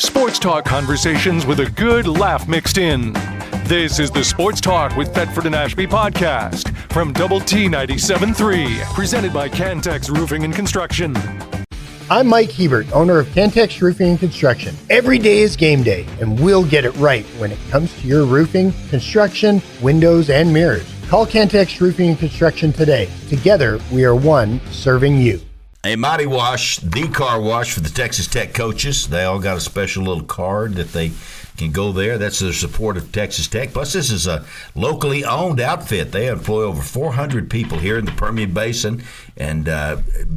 Sports talk conversations with a good laugh mixed in. This is the Sports Talk with Thetford and Ashby podcast from Double T 97.3, presented by Cantex Roofing and Construction. I'm Mike Hebert, owner of Cantex Roofing and Construction. Every day is game day, and we'll get it right when it comes to your roofing, construction, windows, and mirrors. Call Cantex Roofing and Construction today. Together, we are one serving you. A Mighty Wash, the car wash for the Texas Tech coaches. They all got a special little card that they can go there. That's their support of Texas Tech. Plus, this is a locally owned outfit. They employ over 400 people here in the Permian Basin, and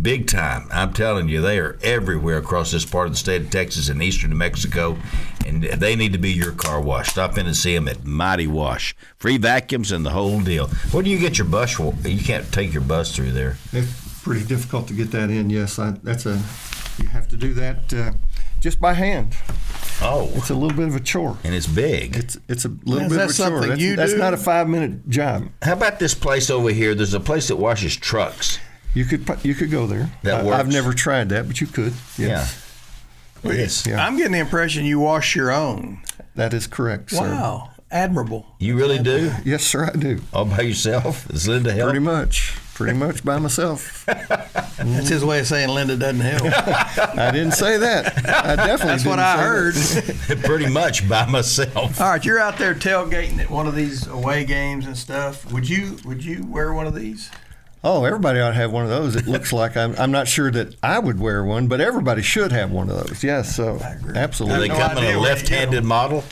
big time. I'm telling you, they are everywhere across this part of the state of Texas and eastern New Mexico, and they need to be your car wash. Stop in and see them at Mighty Wash. Free vacuums and the whole deal. Where do you get your bus? You can't take your bus through there. It's pretty difficult to get that in. Yes, you have to do that just by hand. Oh, it's a little bit of a chore, and it's big. It's a little bit of a chore. That's not a 5-minute job. How about this place over here? There's a place that washes trucks. You could go there. That works. I've never tried that, but you could. Yes. Yeah. Yes. Yeah. I'm getting the impression you wash your own. That is correct, sir. Wow. Admirable. You really do? Yes, sir, I do. All by yourself? Does Linda help? Pretty much by myself. That's his way of saying Linda doesn't help. I didn't say that. I definitely That's what I heard. Pretty much by myself. All right, you're out there tailgating at one of these away games and stuff. Would you wear one of these? Oh, everybody ought to have one of those. It looks like I'm not sure that I would wear one, but everybody should have one of those. Yes, so absolutely. Do they come in a left-handed model?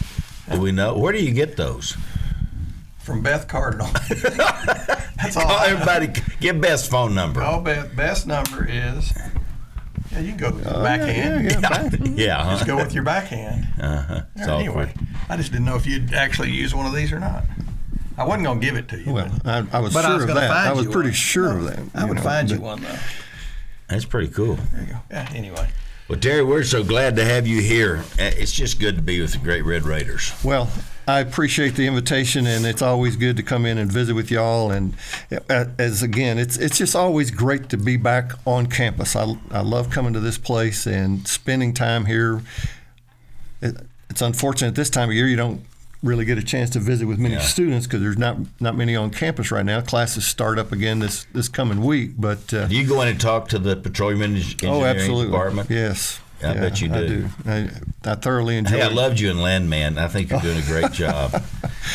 Do we know? Where do you get those? From Beth Cardinal. That's all. Call everybody. Give Beth's phone number. Oh, Beth's number is. Yeah, you can go with your backhand. Yeah. Just go with your backhand. Anyway, I just didn't know if you'd actually use one of these or not. I wasn't going to give it to you. Well, I was sure of that. I was pretty sure of that. I would find you one, though. That's pretty cool. There you go. Yeah, anyway. Well, Terry, we're so glad to have you here. It's just good to be with the Great Red Raiders. Well, I appreciate the invitation, and it's always good to come in and visit with y'all. And it's just always great to be back on campus. I love coming to this place and spending time here. It's unfortunate this time of year you don't really get a chance to visit with many students because there's not many on campus right now. Classes start up again this coming week. But do you go in and talk to the petroleum engineering department? Yes. I bet you do. I do. I thoroughly enjoy it. I loved you in Landman. I think you're doing a great job.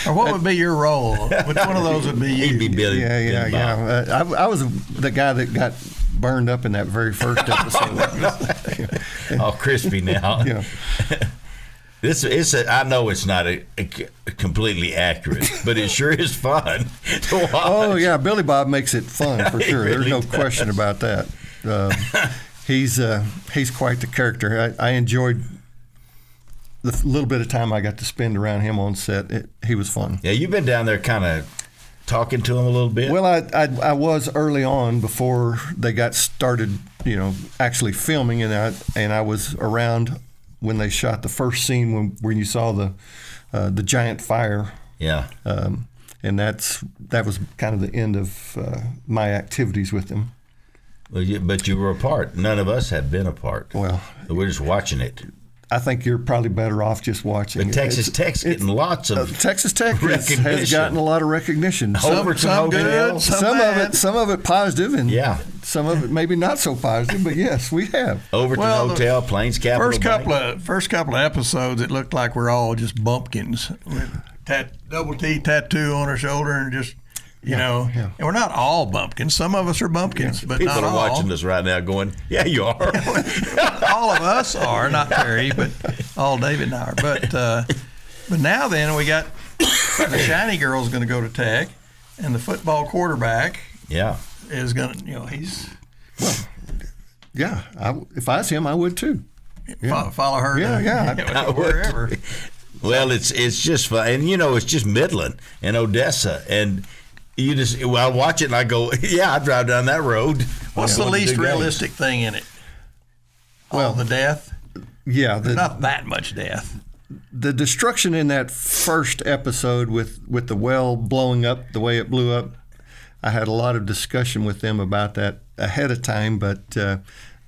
Or what would be your role? Which one of those would be you? He'd be Billy. Yeah. I was the guy that got burned up in that very first episode. All crispy now. Yeah. I know it's not a completely accurate, but it sure is fun to watch. Oh yeah, Billy Bob makes it fun for sure. Really There's no question about that. He's quite the character. I enjoyed the little bit of time I got to spend around him on set. He was fun. Yeah, you've been down there kind of talking to him a little bit. Well, I was early on before they got started, actually filming, and I was around when they shot the first scene when you saw the giant fire. Yeah. And that was kind of the end of my activities with them. Well, but you were a part. None of us had been a part. Well, we're just watching it. I think you're probably better off just watching. But Texas Tech's getting lots of Texas Tech has gotten a lot good. Some of it positive, and some of it maybe not so positive. But yes, we have. Overton Hotel, Plains Capital. First couple of episodes, it looked like we're all just bumpkins, double T tattoo on our shoulder, and just. And we're not all bumpkins. Some of us are bumpkins, but people not all. People are watching us right now going, yeah, you are. All of us are, not Terry, but all David and I are. But now then, we got the shiny girl's going to go to Tech, and the football quarterback is going to, he's... Well, yeah, if I was him, I would too. Yeah. Follow her to wherever. Well, it's just fun. And, it's just Midland and Odessa, and... I watch it and I go, yeah, I drive down that road. What's the least realistic thing in it? Well, the death? Yeah. Not that much death. The destruction in that first episode with the well blowing up the way it blew up, I had a lot of discussion with them about that ahead of time, but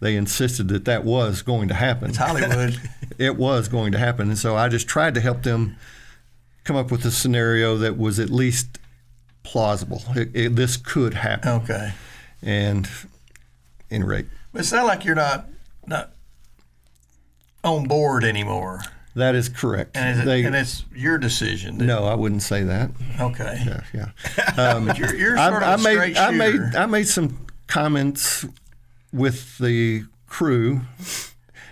they insisted that was going to happen. It's Hollywood. It was going to happen. And so I just tried to help them come up with a scenario that was at least plausible. This could happen. Okay. And at any rate. But it sounds like you're not on board anymore. That is correct. And it's your decision. No, I wouldn't say that. Okay. Yeah. But you're sort of a straight shooter. I made some comments with the crew.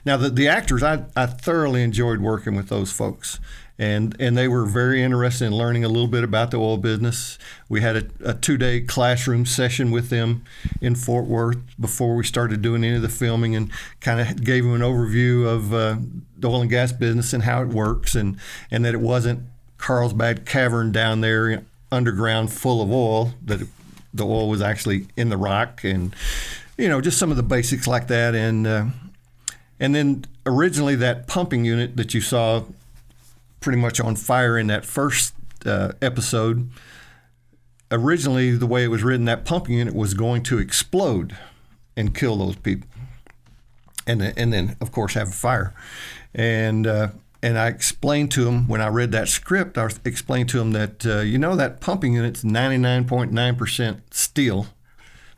Now, the actors, I thoroughly enjoyed working with those folks. And they were very interested in learning a little bit about the oil business. We had a 2-day classroom session with them in Fort Worth before we started doing any of the filming, and kind of gave them an overview of the oil and gas business and how it works, and that it wasn't Carlsbad Cavern down there underground full of oil, that the oil was actually in the rock, and just some of the basics like that. And then originally that pumping unit that you saw pretty much on fire in that first episode, originally the way it was written, that pumping unit was going to explode and kill those people, and then of course have a fire. And I explained to them, when I read that script, I explained to them that that pumping unit's 99.9% steel.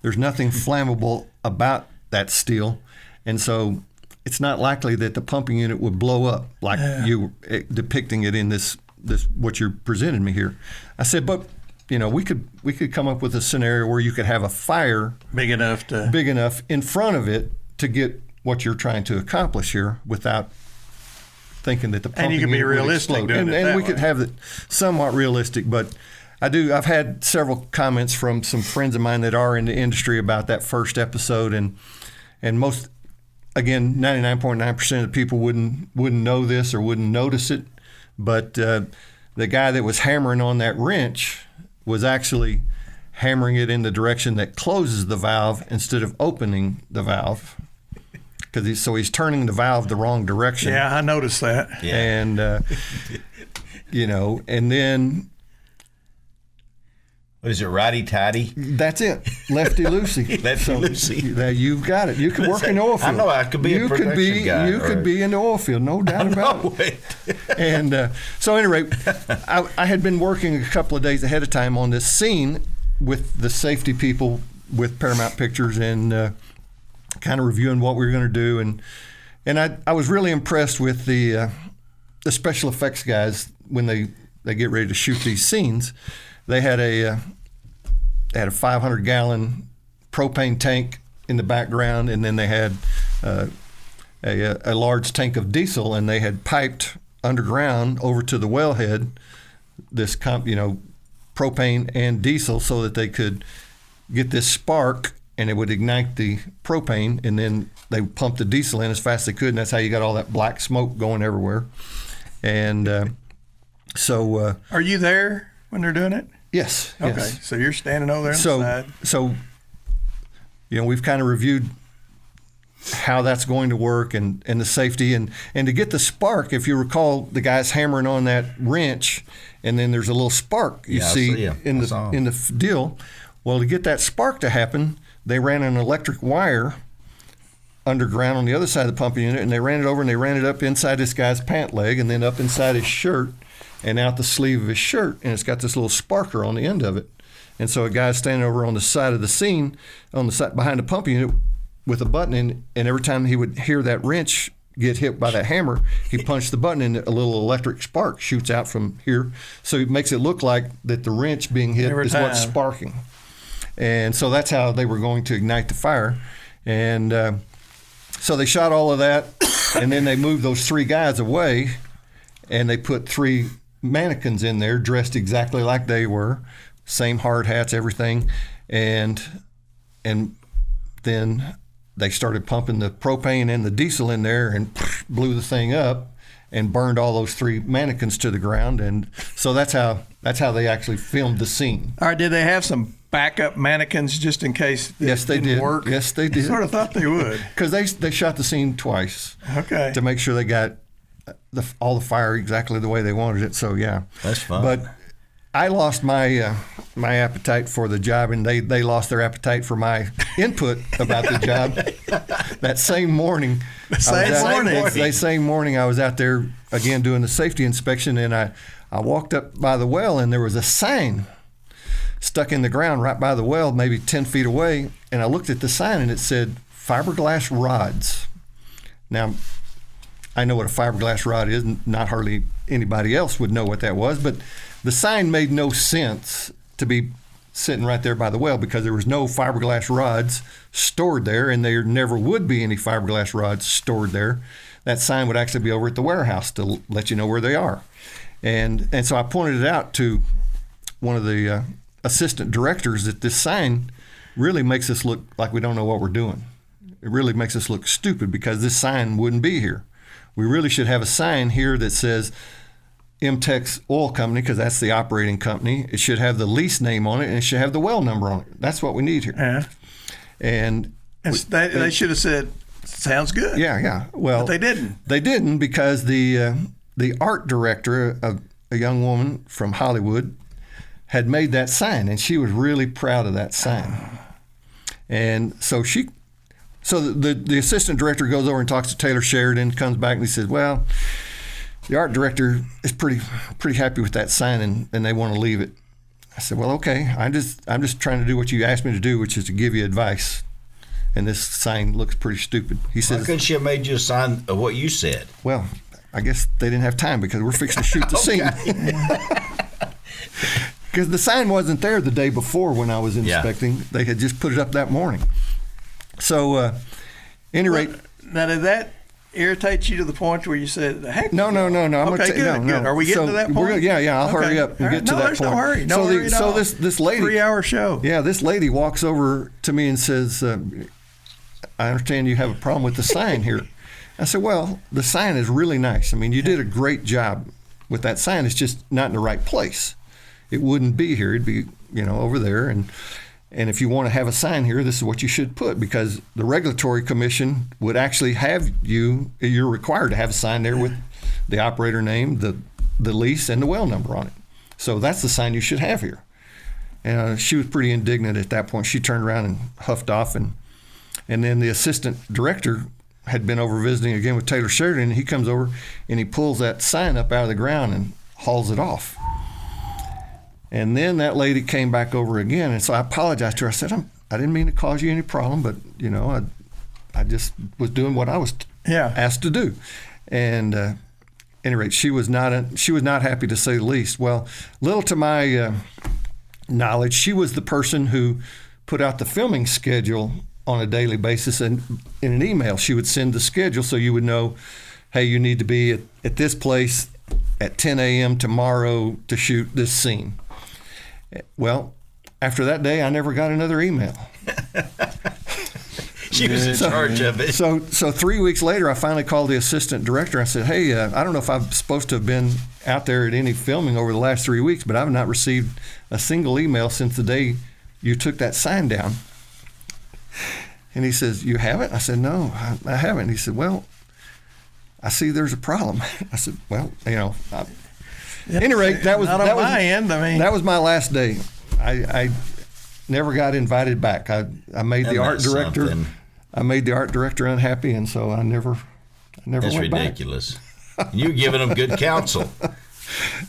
There's nothing flammable about that steel, and so it's not likely that the pumping unit would blow up like you were depicting it in this what you're presenting me here. I said, but we could come up with a scenario where you could have a fire big enough in front of it to get what you're trying to accomplish here without thinking that the pumping unit would explode. And we could have it somewhat realistic, but I've had several comments from some friends of mine that are in the industry about that first episode, and most. Again, 99.9% of the people wouldn't know this or wouldn't notice it, but the guy that was hammering on that wrench was actually hammering it in the direction that closes the valve instead of opening the valve, because he's turning the valve the wrong direction. Yeah, I noticed that. Yeah. And and then. What is it, righty-tighty? That's it, lefty-loosey. Lefty-loosey. You've got it. You could work in the oil field. I know I could be a production guy. You could be in the oil field, no doubt about it. And so anyway, I had been working a couple of days ahead of time on this scene with the safety people with Paramount Pictures, and kind of reviewing what we were going to do. And I was really impressed with the special effects guys when they get ready to shoot these scenes. They had a 500-gallon propane tank in the background, and then they had a large tank of diesel, and they had piped underground over to the wellhead this propane and diesel so that they could get this spark, and it would ignite the propane, and then they pumped the diesel in as fast as they could, and that's how you got all that black smoke going everywhere. And so are you there when they're doing it? Yes. Okay. Yes. So you're standing over there on the side. So, we've kind of reviewed how that's going to work and the safety and to get the spark. If you recall, the guy's hammering on that wrench, and then there's a little spark in the deal. Well, to get that spark to happen, they ran an electric wire underground on the other side of the pumping unit, and they ran it over and they ran it up inside this guy's pant leg, and then up inside his shirt, and out the sleeve of his shirt, and it's got this little sparker on the end of it. And so a guy's standing over on the side of the scene, on the side behind the pumping unit, with a button in, and every time he would hear that wrench get hit by that hammer, he punched the button, and a little electric spark shoots out from here. So it makes it look like that the wrench being hit is what's sparking. And so that's how they were going to ignite the fire. And so they shot all of that, and then they moved those 3 guys away, and they put 3 mannequins in there dressed exactly like they were, same hard hats, everything, and then they started pumping the propane and the diesel in there and blew the thing up and burned all those 3 mannequins to the ground. And so that's how they actually filmed the scene. All right, did they have some backup mannequins just in case Yes, they did. work? Yes, they did. I sort of thought they would. Because they shot the scene twice. Okay. To make sure they got all the fire exactly the way they wanted it. So yeah, that's fun. But I lost my my appetite for the job, and they lost their appetite for my input about the job. That same morning, same morning, I was out there again doing the safety inspection, and I walked up by the well, and there was a sign stuck in the ground right by the well, maybe 10 feet away, and I looked at the sign, and it said fiberglass rods. Now, I know what a fiberglass rod is, not hardly anybody else would know what that was, but the sign made no sense to be sitting right there by the well because there was no fiberglass rods stored there, and there never would be any fiberglass rods stored there. That sign would actually be over at the warehouse to let you know where they are. And so I pointed it out to one of the assistant directors that this sign really makes us look like we don't know what we're doing. It really makes us look stupid because this sign wouldn't be here. We really should have a sign here that says MTEX Oil Company, because that's the operating company. It should have the lease name on it, and it should have the well number on it. That's what we need here. Yeah. And they should have said, sounds good. Yeah. Well, but they didn't. They didn't because the art director, a young woman from Hollywood, had made that sign, and she was really proud of that sign. And so the assistant director goes over and talks to Taylor Sheridan, comes back, and he says, well, the art director is pretty happy with that sign, and they want to leave it. I said, well, okay. I'm just trying to do what you asked me to do, which is to give you advice. And this sign looks pretty stupid. He says, why couldn't she have made you a sign of what you said? Well, I guess they didn't have time because we're fixing to shoot the scene. Because the sign wasn't there the day before when I was inspecting. Yeah. They had just put it up that morning. So, any rate. Now, did that irritate you to the point where you said, heck? No. Okay, good. Are we getting to that point? I'll hurry up and get to that point. No hurry. No hurry at all. So this lady. 3-hour show. Yeah, this lady walks over to me and says, I understand you have a problem with the sign here. I said, well, the sign is really nice. I mean, you did a great job with that sign. It's just not in the right place. It wouldn't be here. It'd be, over there. And if you want to have a sign here, this is what you should put, because the regulatory commission would actually have you're required to have a sign there with the operator name, the lease, and the well number on it. So that's the sign you should have here. And she was pretty indignant at that point. She turned around and huffed off. And then the assistant director had been over visiting again with Taylor Sheridan, and he comes over and he pulls that sign up out of the ground and hauls it off. And then that lady came back over again, and so I apologized to her. I said, I didn't mean to cause you any problem, but I just was doing what I was asked to do. And at any rate, she was not happy, to say the least. Well, little to my knowledge, she was the person who put out the filming schedule on a daily basis, and in an email she would send the schedule so you would know, hey, you need to be at this place at 10 a.m. tomorrow to shoot this scene. Well, after that day, I never got another email. She was in charge of it. So 3 weeks later, I finally called the assistant director. I said, hey, I don't know if I'm supposed to have been out there at any filming over the last 3 weeks, but I've not received a single email since the day you took that sign down. And he says, you haven't? I said, no, I haven't. He said, well, I see there's a problem. I said, well, at any rate, that was my last day. I never got invited back. I made the art director. Something. I made the art director unhappy, and so I never went back. That's ridiculous. You're giving them good counsel.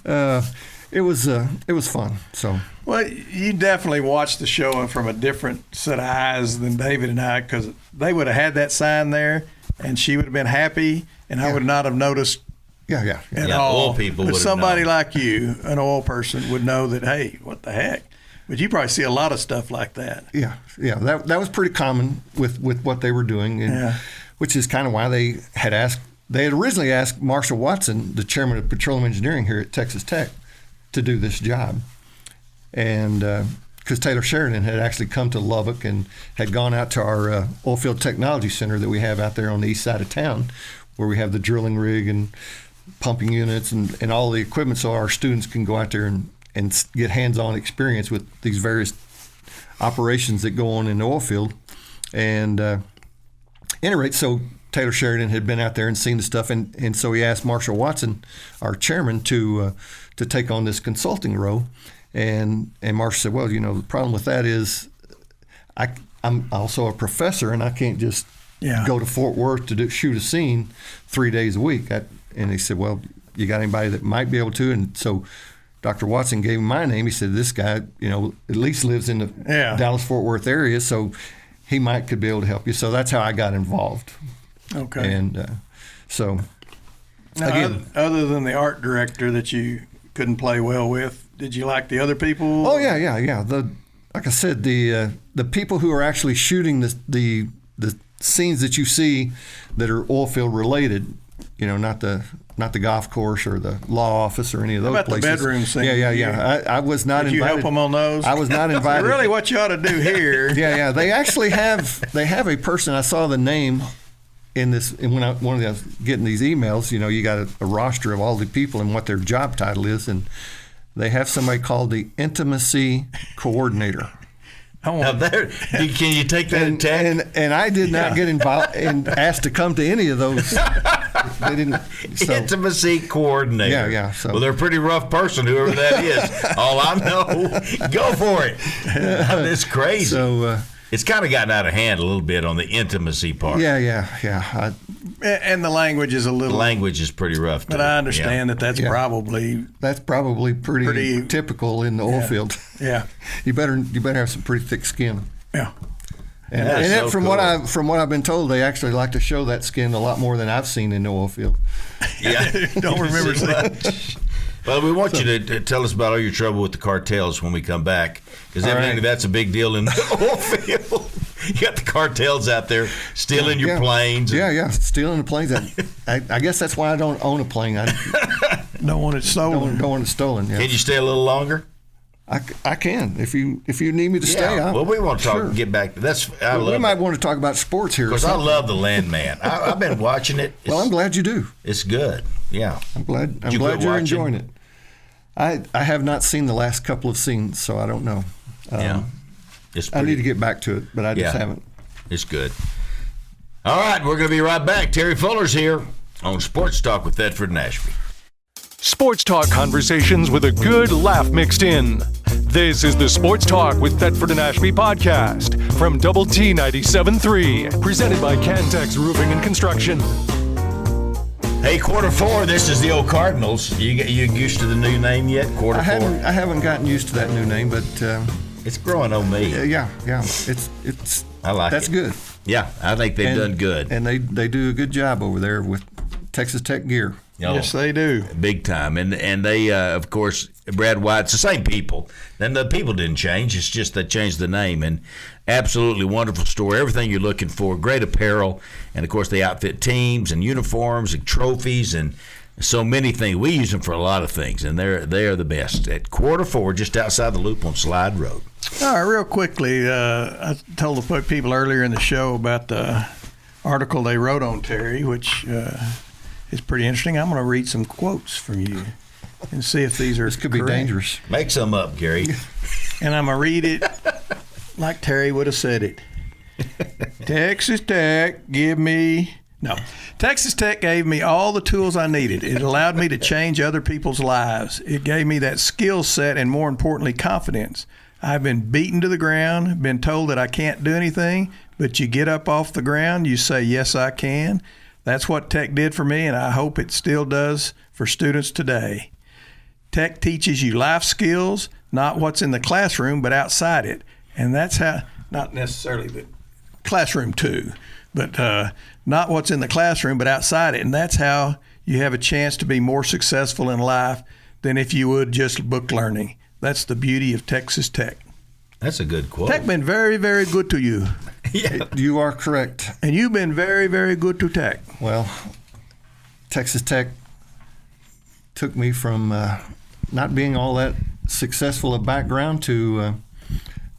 It was fun. So. Well, you definitely watched the show from a different set of eyes than David and I, because they would have had that sign there, and she would have been happy, and I would not have noticed. At all. Oil people but would somebody known. like you, an oil person, would know that, hey, what the heck? But you probably see a lot of stuff like that. Yeah. That was pretty common with what they were doing, and which is kind of why they had originally asked Marshall Watson, the chairman of Petroleum Engineering here at Texas Tech, to do this job. And because Taylor Sheridan had actually come to Lubbock and had gone out to our Oilfield Technology Center that we have out there on the east side of town, where we have the drilling rig and pumping units and all the equipment, so our students can go out there and get hands-on experience with these various operations that go on in the oil field. And at any rate, so Taylor Sheridan had been out there and seen the stuff, and so he asked Marshall Watson, our chairman, to take on this consulting role. And Marshall said, well, the problem with that is I'm also a professor, and I can't just go to Fort Worth to shoot a scene 3 days a week. And he said, well, you got anybody that might be able to? And so Dr. Watson gave him my name. He said, this guy, at least lives in the Dallas-Fort Worth area, so he could be able to help you. So that's how I got involved. Okay. And so, now, again, other than the art director that you couldn't play well with, did you like the other people? Oh yeah. Like I said, the people who are actually shooting the scenes that you see that are oil field related, not the golf course or the law office or any of those places. places. The bedroom scene. Yeah. I was not Did invited. you help them on those? I was not invited. Really, what you ought to do here. Yeah. They actually have a person. I saw the name in this, and when I was getting these emails, you got a roster of all the people and what their job title is, and they have somebody called the intimacy coordinator. Now can you take that in tech? And I did not get involved and asked to come to any of those. They didn't. So. Intimacy coordinator. Yeah. So. Well, they're a pretty rough person, whoever that is. All I know, go for it. It's crazy. So it's kind of gotten out of hand a little bit on the intimacy part. Yeah. And the language is a little. The language is pretty rough, too. But I understand that's probably pretty typical in the oil field. Yeah. You better have some pretty thick skin. Yeah. And from what I've been told, they actually like to show that skin a lot more than I've seen in the oil field. Yeah. Don't remember seeing. Well, we want you to tell us about all your trouble with the cartels when we come back, because evidently that's a big deal in the oil field. You got the cartels out there stealing your planes. Yeah, stealing the planes. I guess that's why I don't own a plane. I don't want it stolen. Don't want it stolen. Yeah. Can you stay a little longer? I can if you need me to stay. Well, we want to talk. Sure. Get back to that's. We might want to talk about sports here. Because I love the Landman. I've been watching it. Well, I'm glad you do. It's good. Yeah, I'm glad you're enjoying it. I have not seen the last couple of scenes, so I don't know. I need to get back to it, but I just haven't. It's good. All right, we're going to be right back. Terry Fuller's here on Sports Talk with Thetford and Ashby. Sports Talk conversations with a good laugh mixed in. This is the Sports Talk with Thetford and Ashby podcast from Double T 97.3, presented by Cantex Roofing and Construction. Hey, quarter four, this is the old Cardinals. You used to the new name yet, quarter four? I haven't gotten used to that new name, but... it's growing on me. Yeah. It's. I like that's it. Good. Yeah, I think they've done good. And they do a good job over there with Texas Tech gear. Yes, they do. Big time. And they, of course, Brad White's the same people. And the people didn't change. It's just they changed the name. And absolutely wonderful store. Everything you're looking for. Great apparel. And, of course, they outfit teams and uniforms and trophies and so many things. We use them for a lot of things, and they are the best. At quarter four, just outside the loop on Slide Road. All right, real quickly, I told the people earlier in the show about the article they wrote on Terry, which is pretty interesting. I'm going to read some quotes from you and see if these are This could correct. be dangerous. Make some up, Gary. And I'm going to read it like Terry would have said it. Texas Tech Texas Tech gave me all the tools I needed. It allowed me to change other people's lives. It gave me that skill set and, more importantly, confidence. I've been beaten to the ground, been told that I can't do anything, but you get up off the ground, you say, yes, I can. That's what Tech did for me, and I hope it still does for students today. Tech teaches you life skills, not what's in the classroom, but outside it. And that's how, not necessarily the classroom too, but not what's in the classroom, but outside it. And that's how you have a chance to be more successful in life than if you would just book learning. That's the beauty of Texas Tech. That's a good quote. Tech been very, very good to you. Yeah. You are correct. And you've been very, very good to Tech. Well, Texas Tech took me from not being all that successful a background to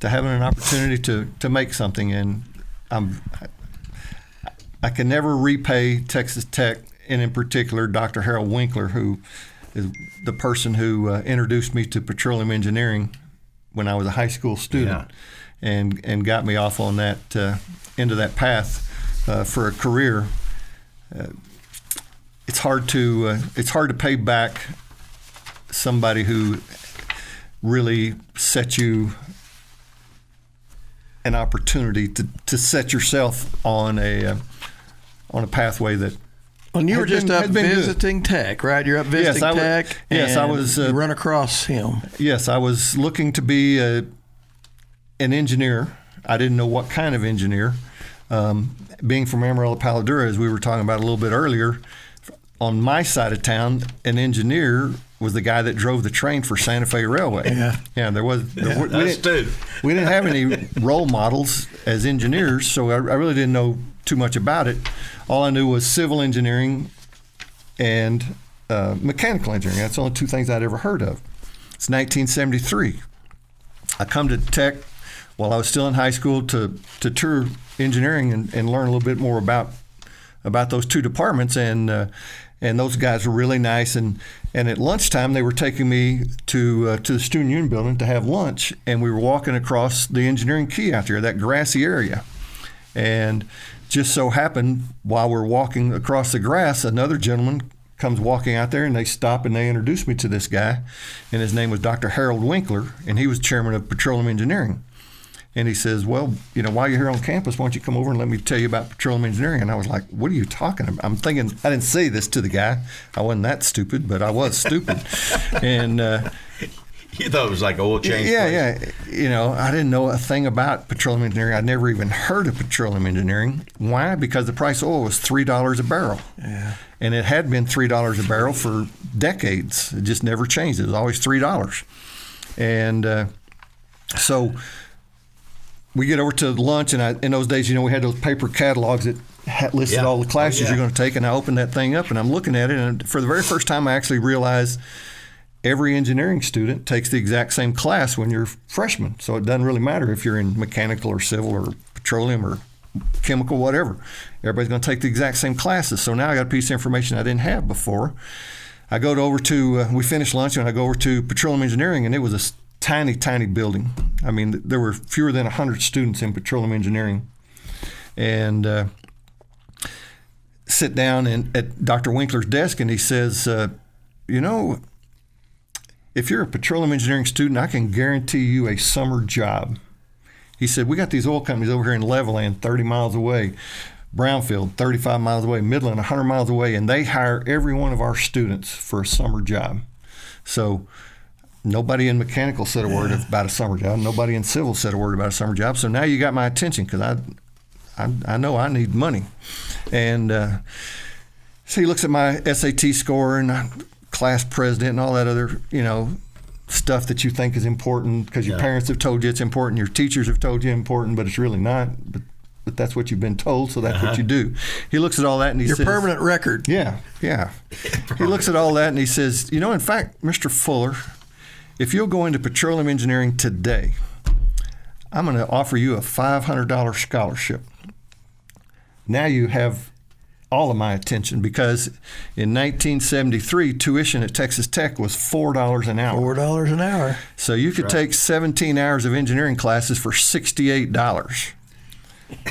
having an opportunity to make something. And I can never repay Texas Tech, and in particular Dr. Harold Winkler, who is the person who introduced me to petroleum engineering when I was a high school student, and got me off on that into that path for a career. it's hard to pay back somebody who really set you an opportunity to set yourself on a pathway that. Well, you were just up visiting Tech, right? You're up visiting Tech. Yes, I was. You run across him. Yes, I was looking to be an engineer. I didn't know what kind of engineer. Being from Amarillo, Paladura, as we were talking about a little bit earlier, on my side of town, an engineer was the guy that drove the train for Santa Fe Railway. Yeah, we didn't have any role models as engineers, so I really didn't know too much about it. All I knew was civil engineering and mechanical engineering. That's the only two things I'd ever heard of. It's 1973. I come to Tech while I was still in high school to tour engineering and learn a little bit more about those two departments. And those guys were really nice. And at lunchtime, they were taking me to the Student Union building to have lunch. And we were walking across the engineering quay out there, that grassy area. And just so happened, while we're walking across the grass, another gentleman comes walking out there, and they stop and they introduce me to this guy. And his name was Dr. Harold Winkler, and he was chairman of Petroleum Engineering. And he says, well, while you're here on campus, why don't you come over and let me tell you about petroleum engineering? And I was like, what are you talking about? I'm thinking, I didn't say this to the guy. I wasn't that stupid, but I was stupid. And you thought it was like oil change? Yeah. I didn't know a thing about petroleum engineering. I'd never even heard of petroleum engineering. Why? Because the price of oil was $3 a barrel. Yeah. And it had been $3 a barrel for decades. It just never changed. It was always $3. And so we get over to lunch, and in those days, we had those paper catalogs that listed all the classes you're going to take, and I opened that thing up, and I'm looking at it, and for the very first time, I actually realized every engineering student takes the exact same class when you're freshmen, so it doesn't really matter if you're in mechanical or civil or petroleum or chemical, whatever. Everybody's going to take the exact same classes, so now I got a piece of information I didn't have before. I go over to, we finish lunch, and I go over to petroleum engineering, and it was a tiny, tiny building. I mean, there were fewer than 100 students in petroleum engineering. And sit down at Dr. Winkler's desk, and he says, if you're a petroleum engineering student, I can guarantee you a summer job. He said, we got these oil companies over here in Levelland, 30 miles away, Brownfield, 35 miles away, Midland, 100 miles away, and they hire every one of our students for a summer job. So nobody in mechanical said a word about a summer job. Nobody in civil said a word about a summer job. So now you got my attention because I know I need money. And so he looks at my SAT score and class president and all that other, stuff that you think is important because your parents have told you it's important, your teachers have told you it's important, but it's really not. But that's what you've been told, so that's what you do. He looks at all that and he says... Your permanent record. Yeah. He looks at all that and he says, in fact, Mr. Fuller, if you'll go into petroleum engineering today, I'm going to offer you a $500 scholarship. Now you have all of my attention because in 1973, tuition at Texas Tech was $4 an hour. $4 an hour. So you could take 17 hours of engineering classes for $68.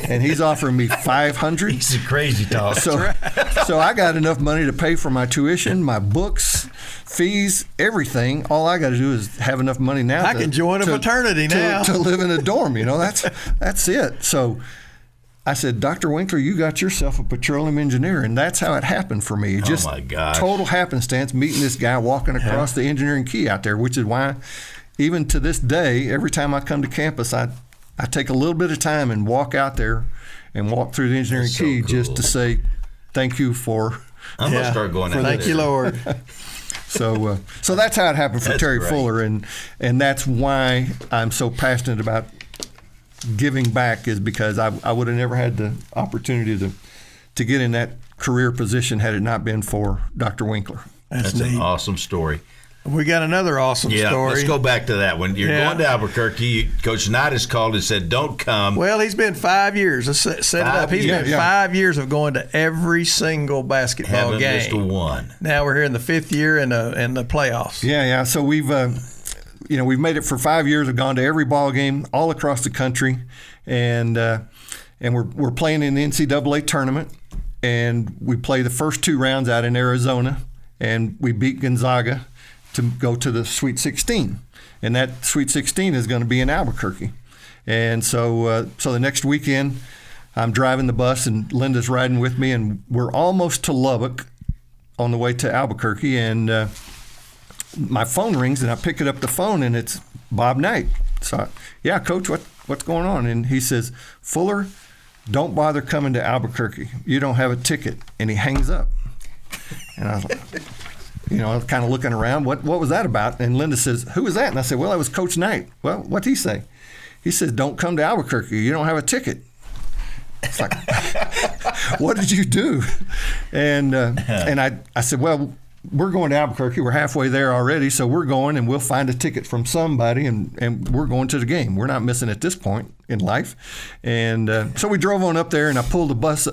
And he's offering me $500. He's a crazy talk. So I got enough money to pay for my tuition, my books, fees, everything. All I got to do is have enough money now. I can join a fraternity now to live in a dorm. That's it. So I said, Dr. Winkler, you got yourself a petroleum engineer, and that's how it happened for me. Just my gosh. Total happenstance meeting this guy walking across the engineering quay out there, which is why even to this day, every time I come to campus, I take a little bit of time and walk out there and walk through the engineering quay just to say thank you for. I'm gonna start going out there. Thank you, Lord. So that's how it happened for Terry great. Fuller, and that's why I'm so passionate about giving back, is because I would have never had the opportunity to get in that career position had it not been for Dr. Winkler. That's an awesome story. We got another awesome story. Let's go back to that one. You're going to Albuquerque. Coach Knight has called and said, don't come. Well, he's been 5 years. Let's set it up. He's been 5 years of going to every single basketball game. Haven't missed one. Now we're here in the 5th year in the playoffs. Yeah. So we've made it for 5 years. We've gone to every ball game all across the country, and we're playing in the NCAA tournament. and we play the first 2 rounds out in Arizona, and we beat Gonzaga to go to the Sweet 16. And that Sweet 16 is going to be in Albuquerque. And so the next weekend, I'm driving the bus, and Linda's riding with me, and we're almost to Lubbock on the way to Albuquerque, and my phone rings, and I pick it up the phone, and it's Bob Knight. So, yeah, Coach, what's going on? And he says, Fuller, don't bother coming to Albuquerque. You don't have a ticket. And he hangs up. And I was like, I was kind of looking around. What was that about? And Linda says, who was that? And I said, well, that was Coach Knight. Well, what'd he say? He says, don't come to Albuquerque. You don't have a ticket. It's like, what did you do? And I said, well, we're going to Albuquerque. We're halfway there already, so we're going, and we'll find a ticket from somebody, and we're going to the game. We're not missing at this point in life. And so we drove on up there, and I pulled the bus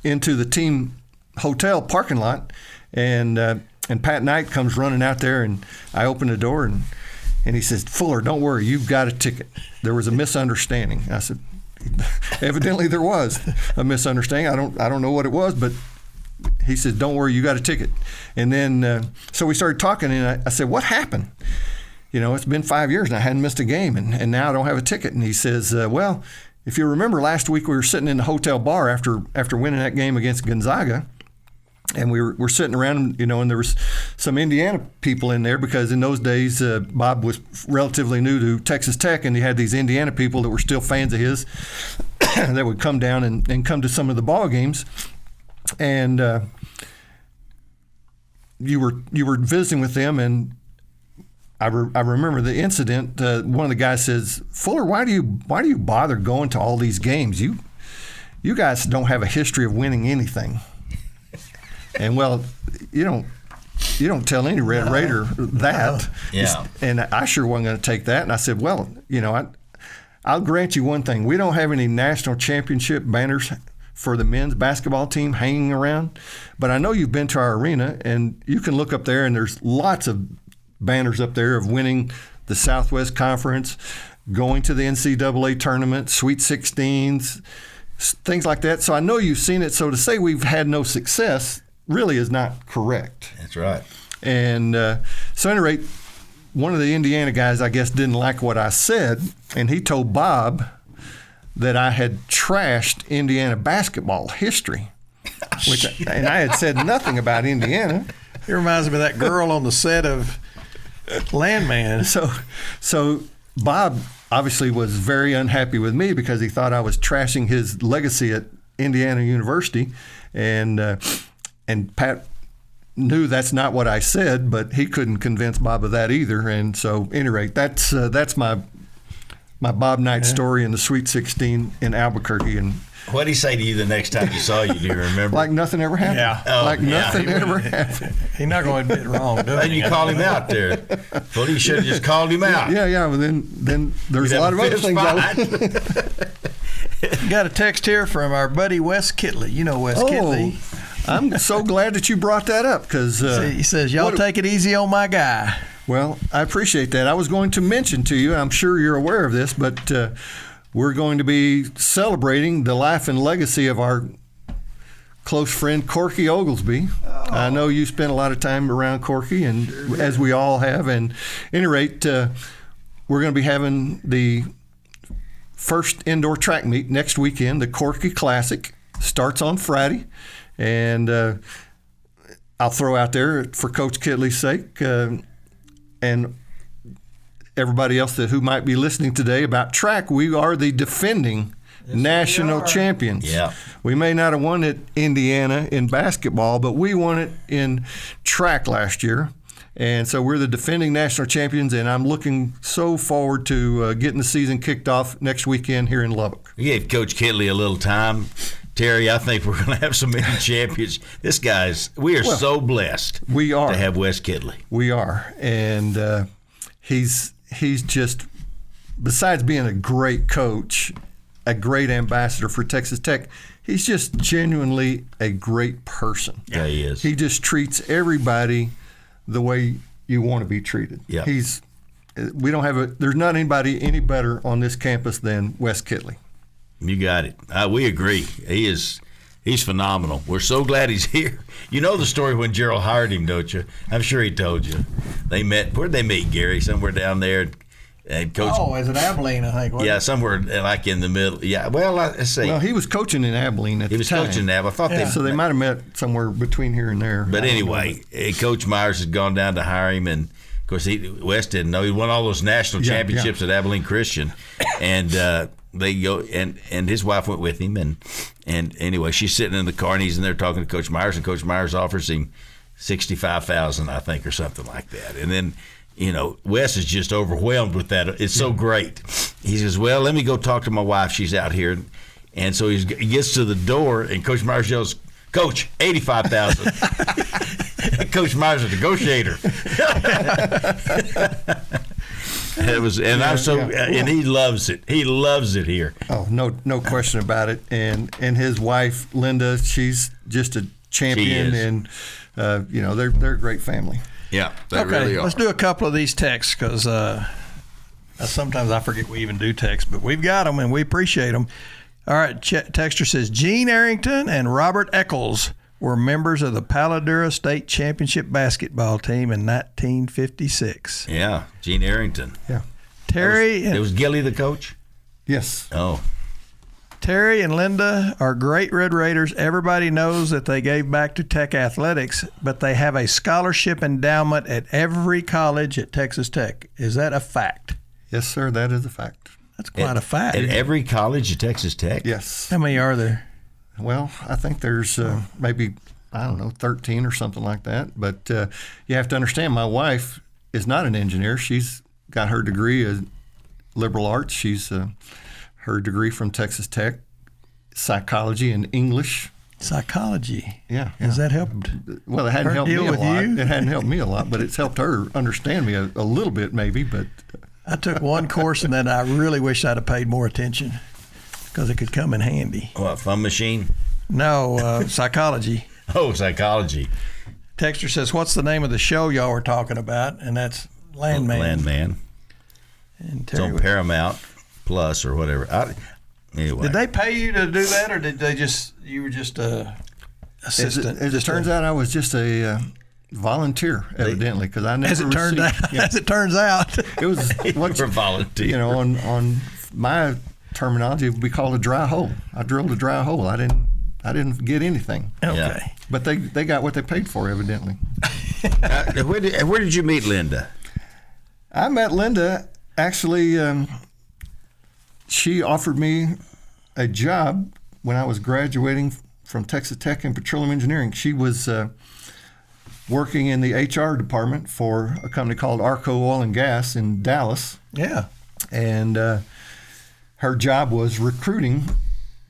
into the team hotel parking lot, and Pat Knight comes running out there, and I open the door, and he says, Fuller, don't worry, you've got a ticket. There was a misunderstanding. I said, evidently there was a misunderstanding. I don't know what it was, but he said, don't worry, you got a ticket. And then, so we started talking, and I said, what happened? It's been 5 years, and I hadn't missed a game, and now I don't have a ticket. And he says, well, if you remember last week, we were sitting in the hotel bar after winning that game against Gonzaga, and we're sitting around, and there was some Indiana people in there, because in those days, Bob was relatively new to Texas Tech, and he had these Indiana people that were still fans of his that would come down and come to some of the ball games. And you were visiting with them, and I remember the incident. One of the guys says, Fuller, why do you bother going to all these games? You guys don't have a history of winning anything. And well, you don't tell any Red Raider that. Yeah. And I sure wasn't going to take that. And I said, well, I'll grant you one thing. We don't have any national championship banners for the men's basketball team hanging around, but I know you've been to our arena, and you can look up there, and there's lots of banners up there of winning the Southwest Conference, going to the NCAA tournament, Sweet 16s, things like that. So I know you've seen it. So to say we've had no success really is not correct. That's right. And so at any rate, one of the Indiana guys, I guess, didn't like what I said, and he told Bob that I had trashed Indiana basketball history, and I had said nothing about Indiana. It reminds me of that girl on the set of Landman. So Bob obviously was very unhappy with me, because he thought I was trashing his legacy at Indiana University, and Pat knew that's not what I said, but he couldn't convince Bob of that either. And so, at any rate, that's my Bob Knight story in the Sweet 16 in Albuquerque. And what did he say to you the next time you saw you? Do you remember? Like nothing ever happened. Yeah. Nothing ever happened. He's not going to admit wrong, does Then he? you called him out there. Well, you should have just called him out. Yeah. But then there's a lot of other things. Got a text here from our buddy Wes Kitley. You know Wes Kitley. I'm so glad that you brought that up, because he says, y'all take it easy on my guy. Well, I appreciate that. I was going to mention to you, I'm sure you're aware of this, but we're going to be celebrating the life and legacy of our close friend Corky Oglesby. I know you spent a lot of time around Corky, and as we all have. And at any rate, we're going to be having the first indoor track meet next weekend. The Corky Classic starts on Friday. And I'll throw out there, for Coach Kitley's sake, and everybody else who might be listening today, about track, we are the defending national champions. Yeah. We may not have won at Indiana in basketball, but we won it in track last year. And so we're the defending national champions, and I'm looking so forward to getting the season kicked off next weekend here in Lubbock. You gave Coach Kitley a little time. Terry, I think we're going to have so many champions. We are so blessed. We are to have Wes Kitley. We are, and he's just, besides being a great coach, a great ambassador for Texas Tech, he's just genuinely a great person. Yeah, he is. He just treats everybody the way you want to be treated. Yeah. There's not anybody any better on this campus than Wes Kitley. You got it. We agree. He is He's phenomenal. We're so glad he's here. You know the story when Gerald hired him, don't you? I'm sure he told you. They met. Where'd they meet, Gary? Somewhere down there. And Coach. Oh, is it Abilene? I think. Yeah, somewhere like in the middle. Yeah. Well, let's see. Well, he was coaching in Abilene at the time. He was coaching in Abilene. I thought so they might have met somewhere between here and there. But anyway, Coach Myers has gone down to hire him, and of course Wes didn't know he won all those national championships at Abilene Christian, and they go and his wife went with him, and anyway, she's sitting in the car and he's in there talking to Coach Myers, and Coach Myers offers him $65,000, I think, or something like that, and then. Wes is just overwhelmed with that. It's so great. He says, well, let me go talk to my wife. She's out here. And so he gets to the door, and Coach Myers yells, Coach, $85,000. Coach Myers is a negotiator. And he loves it. He loves it here. Oh, no question about it. And his wife, Linda, she's just a champion. And, they're a great family. Yeah, okay, really are. Let's do a couple of these texts because sometimes I forget we even do texts, but we've got them and we appreciate them. All right, texter says, Gene Arrington and Robert Eccles were members of the Paladura State Championship basketball team in 1956. Yeah, Gene Arrington. Yeah. It was Gilly the coach? Yes. Oh. Terry and Linda are great Red Raiders. Everybody knows that they gave back to Tech athletics, but they have a scholarship endowment at every college at Texas Tech. Is that a fact? Yes, sir. That is a fact. That's quite a fact. At every college at Texas Tech? Yes. How many are there? Well, I think there's maybe, 13 or something like that. But you have to understand, my wife is not an engineer. She's got her degree in liberal arts. She's her degree from Texas Tech, psychology and English. Psychology. Yeah. Has that helped? Well, it hadn't helped me a lot. You? It hadn't helped me a lot, but it's helped her understand me a little bit, maybe. But I took one course, and then I really wish I'd have paid more attention because it could come in handy. What, Fun Machine? No, psychology. Oh, psychology. Texter says, what's the name of the show y'all were talking about? And that's Landman. Landman. And It's on Paramount Plus or whatever. Anyway. Did they pay you to do that, or did they you were just a assistant? As it turns out, I was just a volunteer, evidently, because I never As it turns out, it was what volunteer. On my terminology, it would be called a dry hole. I drilled a dry hole. I didn't get anything. Okay. Yeah. But they got what they paid for, evidently. Where did you meet Linda? I met Linda, actually, she offered me a job when I was graduating from Texas Tech in petroleum engineering. She was working in the HR department for a company called Arco Oil and Gas in Dallas. Yeah. And her job was recruiting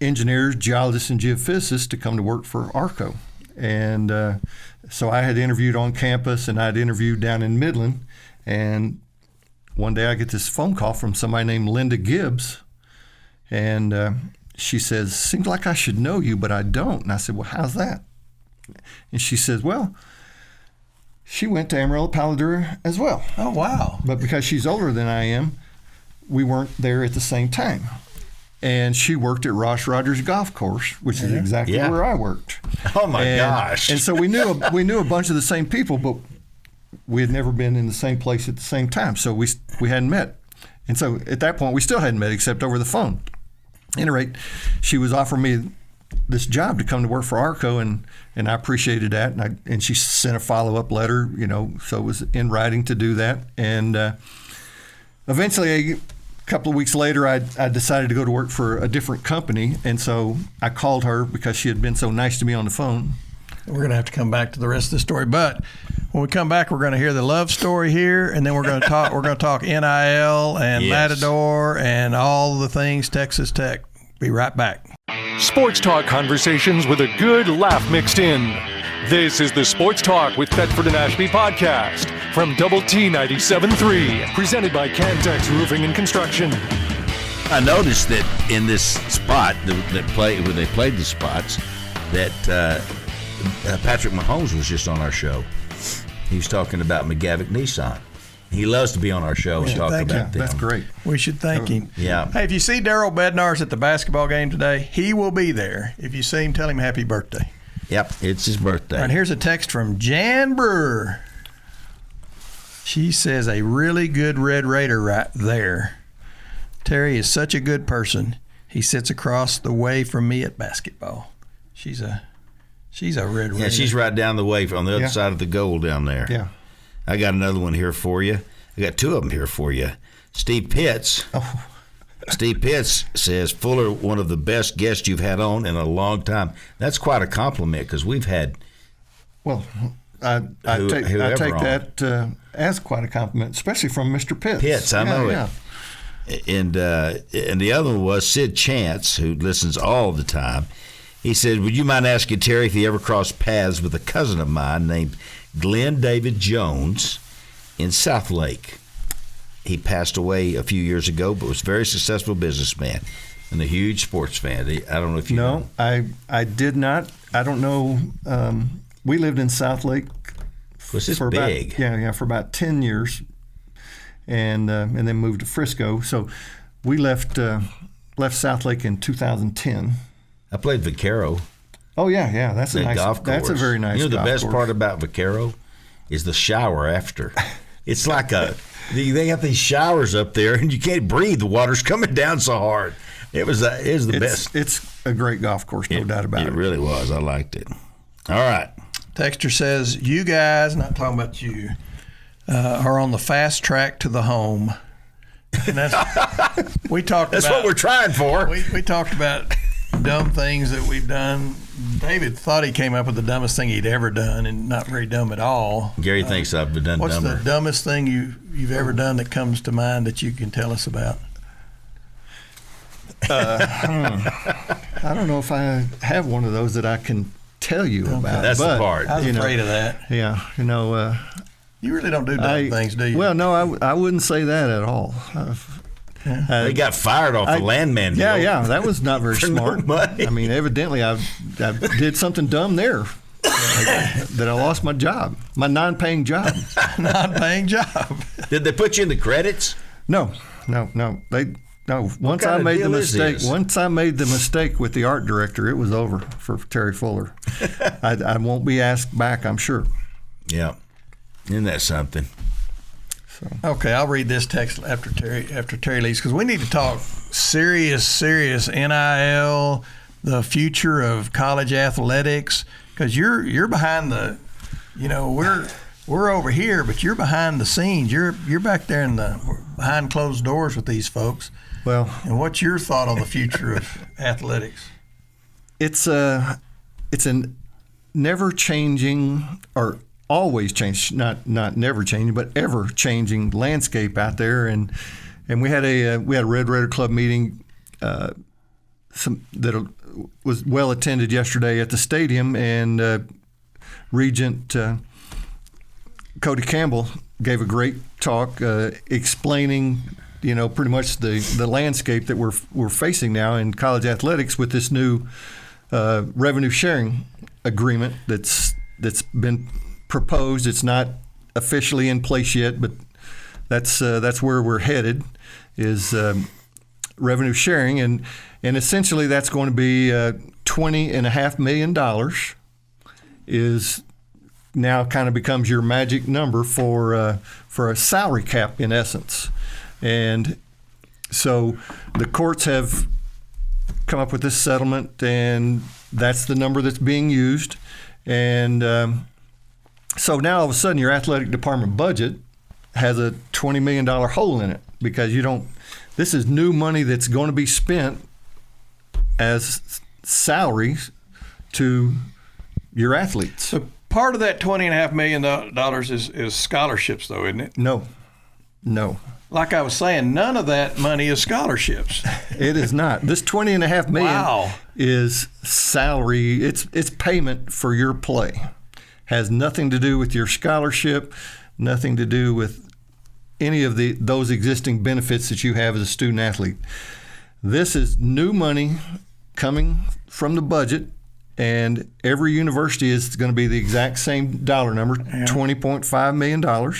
engineers, geologists, and geophysicists to come to work for Arco. And so I had interviewed on campus, and I'd interviewed down in Midland. And one day I get this phone call from somebody named Linda Gibbs. And she says, seems like I should know you, but I don't. And I said, well, how's that? And she says, well, she went to Amarillo Paladura as well. Oh, wow. But because she's older than I am, we weren't there at the same time. And she worked at Ross Rogers Golf Course, which is exactly where I worked. Oh, my gosh. And so we knew a bunch of the same people, but we had never been in the same place at the same time. So we hadn't met. And so at that point, we still hadn't met except over the phone. At any rate, she was offering me this job to come to work for Arco, and I appreciated that. And she sent a follow-up letter, so it was in writing to do that. And eventually, a couple of weeks later, I decided to go to work for a different company. And so I called her because she had been so nice to me on the phone. We're going to have to come back to the rest of the story, but when we come back, we're going to hear the love story here, and then we're going to talk. We're going to talk NIL and Matador and all the things Texas Tech. Be right back. Sports talk conversations with a good laugh mixed in. This is the Sports Talk with Thetford and Ashby podcast from Double T 97.3, presented by Cantex Roofing and Construction. I noticed that in this spot where they played the spots, that Patrick Mahomes was just on our show. He was talking about McGavick Nissan, He loves to be on our show and talk thank about them. That's great. We should thank him. Yeah. Hey, if you see Daryl Bednar's at the basketball game today, he will be there. If you see him, tell him happy birthday. Yep, it's his birthday. All right, here's a text from Jan Brewer. She says, a really good Red Raider right there. Terry is such a good person. He sits across the way from me at basketball. She's a Red Raider. Yeah, she's right down the way on the other side of the goal down there. Yeah. I got another one here for you. I got two of them here for you. Steve Pitts. Oh. Steve Pitts says, Fuller, one of the best guests you've had on in a long time. That's quite a compliment because we've had. Well, I take that as quite a compliment, especially from Mr. Pitts. Pitts, I know it. And the other one was Sid Chance, who listens all the time. He said, would you mind asking Terry if he ever crossed paths with a cousin of mine named Glenn David Jones in South Lake? He passed away a few years ago, but was a very successful businessman and a huge sports fan. I don't know if you know. I did not. I don't know. We lived in South Lake Was this for big? For about 10 years, and then moved to Frisco. So we left South Lake in 2010. I played Vaquero. Oh yeah, that's a The nice golf course. That's a very nice. You know, the golf best course. part about Vaquero is the shower after. It's like they have these showers up there, and you can't breathe. The water's coming down so hard. It was the best. It's a great golf course, no doubt about it. It really was. I liked it. All right. Texter says, you guys, not talking about you, are on the fast track to the home. And that's what we're trying for. We talked about dumb things that we've done. David thought he came up with the dumbest thing he'd ever done, and not very dumb at all. Gary thinks I've done what's dumber. What's the dumbest thing you've ever done that comes to mind that you can tell us about? I don't know if I have one of those that I can tell you about. That's the part. I was afraid of that. Yeah, you really don't do dumb things, do you? Well, no, I wouldn't say that at all. They got fired off the Landman deal. Yeah, that was not very smart. No money. I mean, evidently I did something dumb there that I lost my job, my non-paying job. Non-paying job. Did they put you in the credits? No. Once I made the mistake with the art director, it was over for Terry Fuller. I won't be asked back, I'm sure. Yeah. Isn't that something? Okay, I'll read this text after Terry leaves, because we need to talk serious NIL, the future of college athletics, because you're behind the, we're over here, but you're behind the scenes. You're back there behind closed doors with these folks. Well, and what's your thought on the future of athletics? It's a never changing, or always change, not never changing, but ever changing landscape out there. And we had a Red Raider Club meeting that was well attended yesterday at the stadium, and Regent Cody Campbell gave a great talk explaining pretty much the landscape that we're facing now in college athletics with this new revenue sharing agreement that's been proposed. It's not officially in place yet, but that's where we're headed, is revenue sharing, and essentially that's going to be $20.5 million is now kind of becomes your magic number for a salary cap in essence. And so the courts have come up with this settlement, and that's the number that's being used. And so now all of a sudden your athletic department budget has a $20 million hole in it, because this is new money that's going to be spent as salaries to your athletes. So part of that $20.5 million is scholarships, though, isn't it? No. Like I was saying, none of that money is scholarships. It is not. This $20.5 million is salary. It's payment for your play. Has nothing to do with your scholarship, nothing to do with any of those existing benefits that you have as a student athlete. This is new money coming from the budget, and every university is going to be the exact same dollar number, $20.5 million.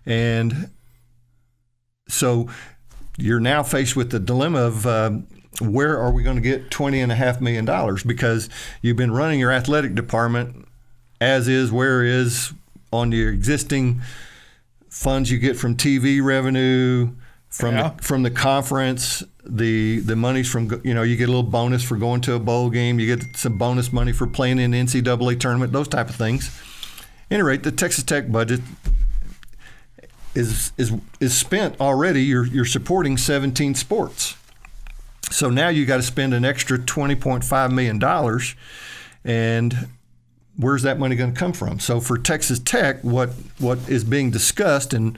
And so you're now faced with the dilemma of where are we going to get $20.5 million, because you've been running your athletic department as is, where is, on your existing funds you get from TV revenue, from the conference, the monies from, you get a little bonus for going to a bowl game, you get some bonus money for playing in the NCAA tournament, those type of things. At any rate, the Texas Tech budget is spent already. You're supporting 17 sports. So now you got to spend an extra $20.5 million, and where's that money going to come from? So for Texas Tech, what is being discussed, and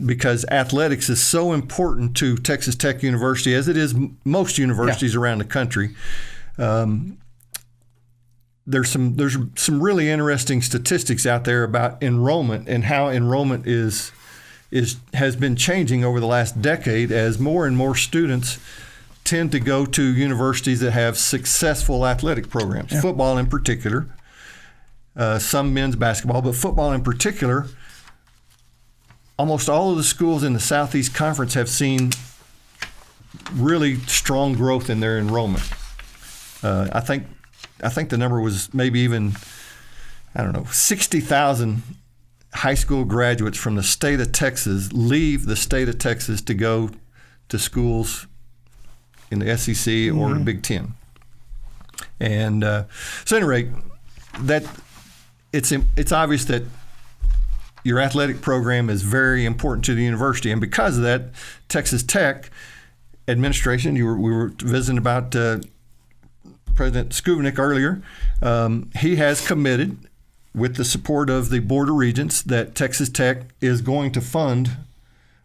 because athletics is so important to Texas Tech University, as it is most universities around the country, there's some really interesting statistics out there about enrollment and how enrollment has been changing over the last decade as more and more students tend to go to universities that have successful athletic programs, football in particular, some men's basketball, but football in particular. Almost all of the schools in the Southeast Conference have seen really strong growth in their enrollment. I think the number was maybe even, 60,000 high school graduates from the state of Texas leave the state of Texas to go to schools in the SEC or the Big Ten. And so at any rate, that it's obvious that your athletic program is very important to the university, and because of that, Texas Tech administration, we were visiting about President Skubnik earlier. He has committed, with the support of the Board of Regents, that Texas Tech is going to fund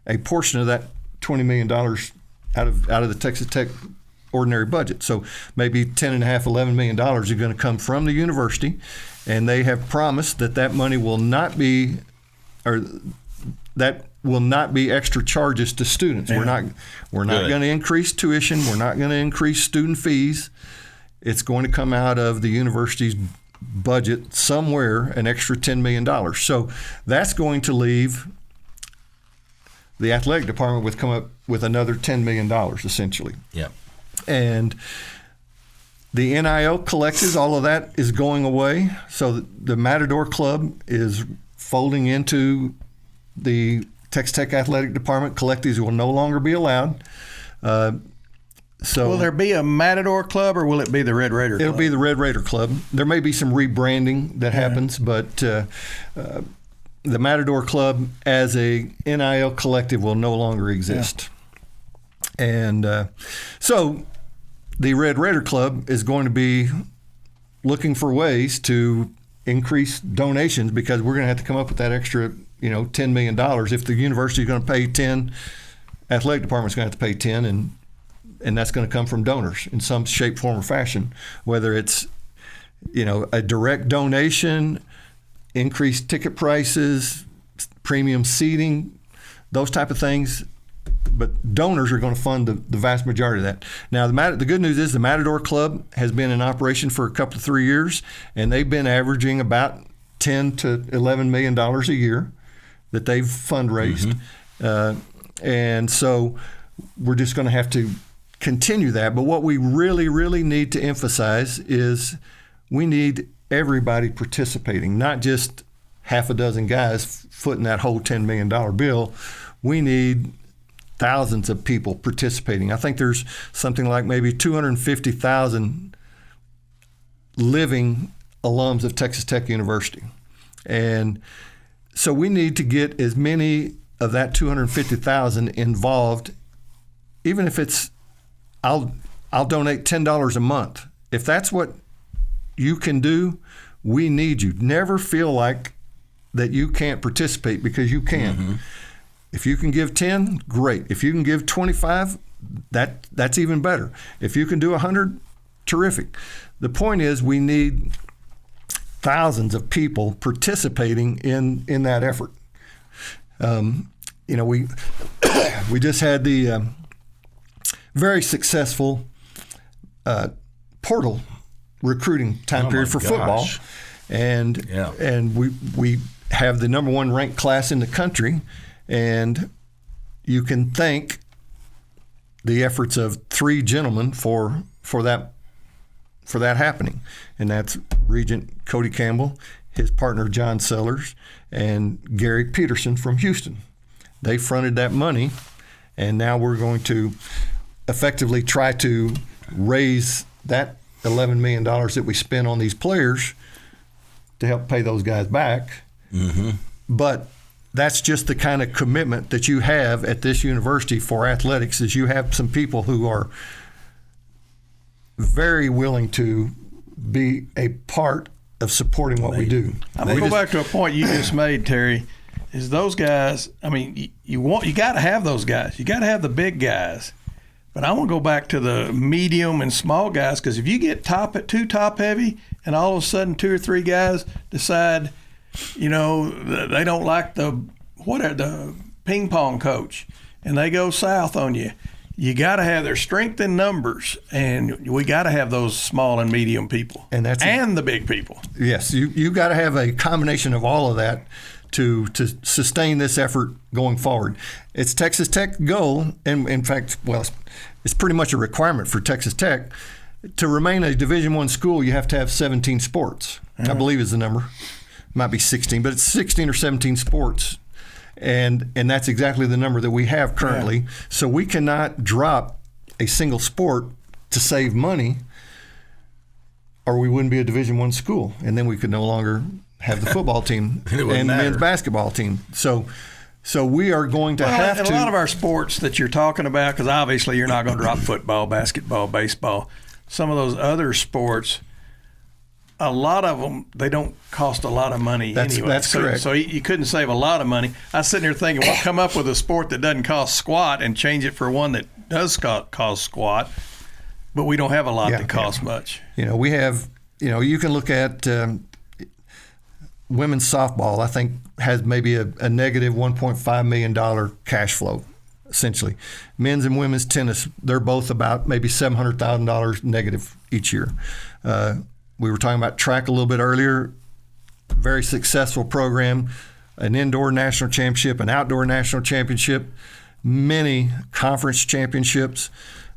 a portion of that $20 million out of the Texas Tech ordinary budget. So maybe $10.5, $11 million are going to come from the university, and they have promised that money will not be, or that will not be extra charges to students. Yeah. We're not going to increase tuition. We're not going to increase student fees. It's going to come out of the university's budget somewhere, an extra $10 million. So that's going to leave the athletic department come up with another $10 million, essentially. Yeah. And the NIL collectives, all of that is going away. So the Matador Club is folding into the Texas Tech Athletic Department. Collectives will no longer be allowed. So will there be a Matador Club, or will it be the Red Raider Club? It'll be the Red Raider Club. There may be some rebranding that happens, but the Matador Club as a NIL collective will no longer exist. Yeah. And so the Red Raider Club is going to be looking for ways to increase donations, because we're going to have to come up with that extra, $10 million. If the university is going to pay 10, athletic department is going to have to pay 10, and that's going to come from donors in some shape, form, or fashion, whether it's, a direct donation, increased ticket prices, premium seating, those type of things. But donors are going to fund the vast majority of that. Now, the good news is the Matador Club has been in operation for a couple of 3 years, and they've been averaging about $10 to $11 million a year that they've fundraised. Mm-hmm. And so we're just going to have to continue that. But what we really, really need to emphasize is we need everybody participating, not just half a dozen guys footing that whole $10 million bill. We need thousands of people participating. I think there's something like maybe 250,000 living alums of Texas Tech University. And so we need to get as many of that 250,000 involved, even if it's, I'll donate $10 a month. If that's what you can do, we need you. Never feel like that you can't participate, because you can. Mm-hmm. If you can give 10, great. If you can give 25, that's even better. If you can do 100, terrific. The point is, we need thousands of people participating in that effort. We just had the very successful portal recruiting time period for football, and we have the number 1 ranked class in the country, and you can thank the efforts of 3 gentlemen for that happening, and that's Regent Cody Campbell, his partner John Sellers, and Gary Peterson from Houston. They fronted that money, and now we're going to effectively try to raise that $11 million that we spent on these players to help pay those guys back. Mm-hmm. But that's just the kind of commitment that you have at this university for athletics, is you have some people who are very willing to be a part of supporting what we do. I'm going to go back to a point you just made, Terry, is those guys, I mean, you got to have those guys. You got to have the big guys. But I want to go back to the medium and small guys, because if you get too top heavy and all of a sudden 2 or 3 guys decide, you know, they don't like the ping pong coach and they go south on you, you got to have their strength in numbers, and we got to have those small and medium people and the big people. Yes, you got to have a combination of all of that to sustain this effort going forward. It's Texas Tech's goal, and in fact, well, it's pretty much a requirement for Texas Tech. To remain a Division I school, you have to have 17 sports. I believe is the number. It might be 16, but it's 16 or 17 sports. And that's exactly the number that we have currently. Yeah. So we cannot drop a single sport to save money, or we wouldn't be a Division I school, and then we could no longer have the football team and men's basketball team. So we are going to have to. A lot of our sports that you're talking about, because obviously you're not going to drop football, basketball, baseball. Some of those other sports, a lot of them, they don't cost a lot of money anyway. That's correct. So you couldn't save a lot of money. I was sitting there thinking, well, come up with a sport that doesn't cost squat and change it for one that does cost squat, but we don't have a lot that costs much. You know, we have, you can look at women's softball, I think, has maybe a negative $1.5 million cash flow, essentially. Men's and women's tennis, they're both about maybe $700,000 negative each year. We were talking about track a little bit earlier. Very successful program, an indoor national championship, an outdoor national championship, many conference championships.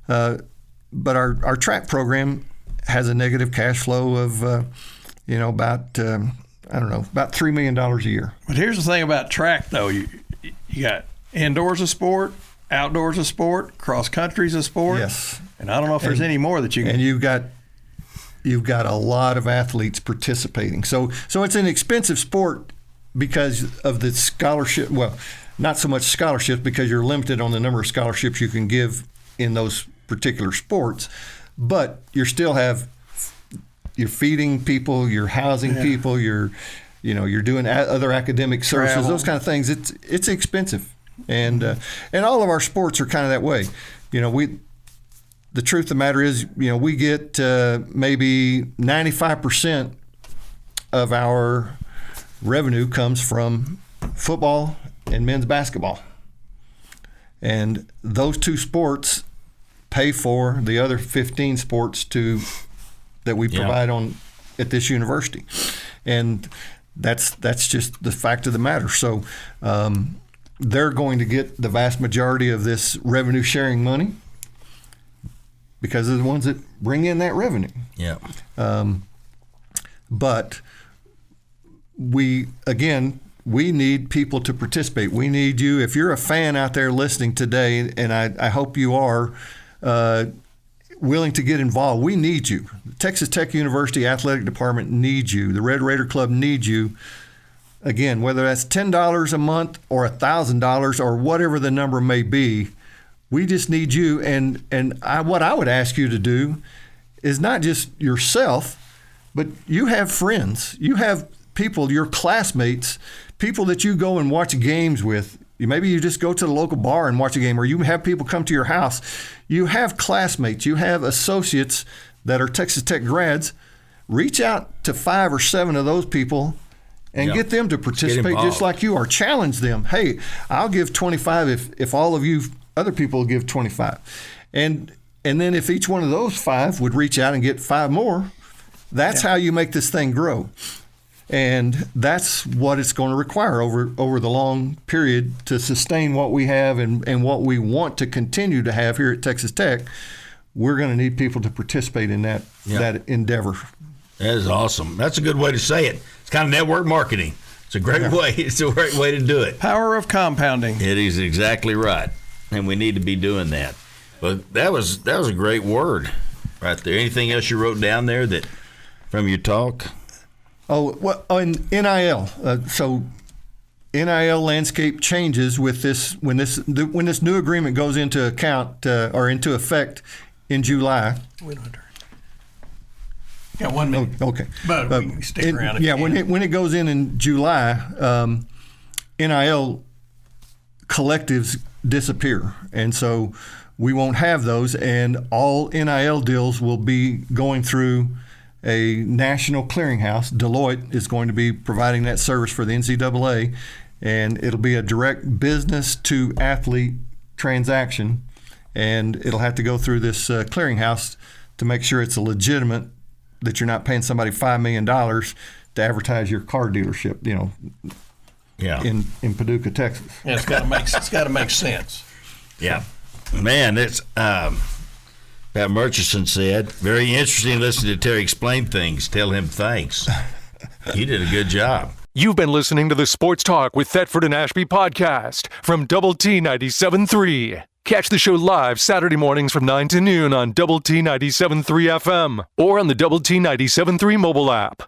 But our track program has a negative cash flow of, about $3 million a year. But here's the thing about track, though. You got indoors a sport, outdoors a sport, cross country's a sport. Yes. And I don't know if there's any more that you can. And you've got a lot of athletes participating. So it's an expensive sport because of the scholarship. Well, not so much scholarships, because you're limited on the number of scholarships you can give in those particular sports. But you're feeding people, you're housing people, you're doing other academic services, travel, those kind of things. It's expensive, and all of our sports are kind of that way. The truth of the matter is, we get maybe 95% of our revenue comes from football and men's basketball, and those 2 sports pay for the other 15 sports that we provide at this university, and that's just the fact of the matter. So they're going to get the vast majority of this revenue sharing money because they're the ones that bring in that revenue. Yeah. But we need people to participate. We need you. If you're a fan out there listening today, and I hope you are, willing to get involved, we need you. The Texas Tech University Athletic Department needs you. The Red Raider Club needs you. Again, whether that's $10 a month or $1,000 or whatever the number may be, we just need you. What I would ask you to do is not just yourself, but you have friends. You have people, your classmates, people that you go and watch games with. Maybe you just go to the local bar and watch a game, or you have people come to your house. You have classmates, you have associates that are Texas Tech grads. Reach out to 5 or 7 of those people and get them to participate just like you are. Challenge them. Hey, I'll give 25 if all of you other people give 25. And then if each one of those 5 would reach out and get 5 more, that's how you make this thing grow. And that's what it's going to require over the long period to sustain what we have and what we want to continue to have here at Texas Tech. We're going to need people to participate in that endeavor. That is awesome. That's a good way to say it. It's kind of network marketing. It's a great way. It's a great way to do it. Power of compounding. It is exactly right, and we need to be doing that. But that was a great word right there. Anything else you wrote down there that from your talk? Oh, well, in NIL. So NIL landscape changes with this when this new agreement goes into account or into effect in July. Got 1 minute. Oh, okay. But we can stick around. Yeah, when it goes in July, NIL collectives disappear, and so we won't have those, and all NIL deals will be going through a national clearinghouse. Deloitte is going to be providing that service for the NCAA, and it'll be a direct business to athlete transaction, and it'll have to go through this clearinghouse to make sure it's a legitimate, that you're not paying somebody $5 million to advertise your car dealership, in Paducah, Texas. Yeah, it's got to make sense. Yeah, man, it's Pat Murchison said, very interesting listening to Terry explain things. Tell him thanks. He did a good job. You've been listening to the Sports Talk with Thetford and Ashby podcast from Double T 97.3. Catch the show live Saturday mornings from 9 to noon on Double T 97.3 FM or on the Double T 97.3 mobile app.